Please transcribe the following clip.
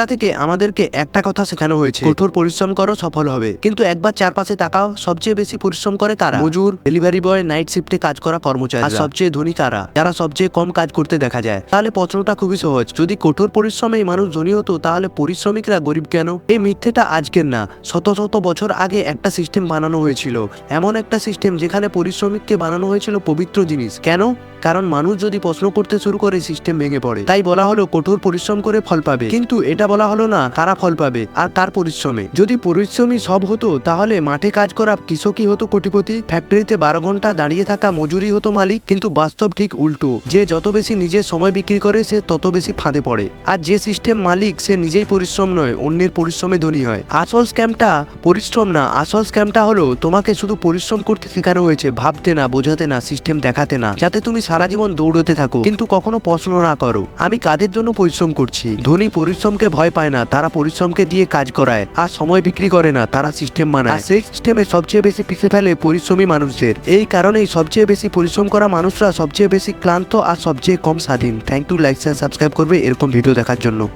থেকে আমাদেরকে একটা কথা শেখানো হয়েছে, কঠোর পরিশ্রম করো সফল হবে। কিন্তু একবার চারপাশে তাকাও, সবচেয়ে বেশি পরিশ্রম করে কারা? মজুর, ডেলিভারি বয়, নাইট শিফটে কাজ করা কর্মচারী। আর সবচেয়ে ধনী কারা? যারা সবচেয়ে কম কাজ করতে দেখা যায়। তাহলে প্রশ্নটা খুবই সহজ, যদি কঠোর পরিশ্রমে মানুষ ধনী হতো তাহলে পরিশ্রমিকরা গরিব কেন? এই মিথ্যেটা আজকের না, শত শত বছর আগে একটা সিস্টেম বানানো হয়েছিল। এমন একটা সিস্টেম যেখানে পরিশ্রমিককে বানানো হয়েছিল পবিত্র জিনিস। কেন? কারণ মানুষ যদি প্রশ্ন করতে শুরু করে সিস্টেম ভেঙে পড়ে। তাই বলা হলো কঠোর পরিশ্রম করে ফল পাবে, কিন্তু এটা বলা হলো না কারা ফল পাবে আর কার পরিশ্রমে। যদি পরিশ্রমী সব হতো তাহলে মাঠে কাজ করা কৃষকই হতো কোটিপতি, ফ্যাক্টরিতে 12 ঘন্টা দাঁড়িয়ে থাকা মজুরি হতো মালিক। কিন্তু বাস্তব ঠিক উল্টো, যে যত বেশি নিজের সময় বিক্রি করে সে তত বেশি ফাঁদে পড়ে। আর যে সিস্টেম মালিক সে নিজেই পরিশ্রম নয়, অন্যের পরিশ্রমে ধনী হয়। আসল স্ক্যামটা পরিশ্রম না, আসল স্ক্যামটা হলো তোমাকে শুধু পরিশ্রম করতে শেখানো হয়েছে, ভাবতে না, বোঝাতে না, সিস্টেম দেখাতে না, যাতে তুমি সারা জীবন দৌড়তে থাকো কিন্তু কখনো প্রশ্ন না করো আমি কাদের জন্য পরিশ্রম করছি। ধনী পরিশ্রমকে ভয় পায় না, তারা পরিশ্রমকে দিয়ে কাজ করায়। আর সময় বিক্রি করে না, তারা সিস্টেম বানায়। সেই সিস্টেমে সবচেয়ে বেশি পিছিয়ে ফেলে পরিশ্রমী মানুষদের। এই কারণেই সবচেয়ে বেশি পরিশ্রম করা মানুষরা সবচেয়ে বেশি ক্লান্ত আর সবচেয়ে কম স্বাধীন। Thank you, like share subscribe করবে এরকম ভিডিও দেখার জন্য।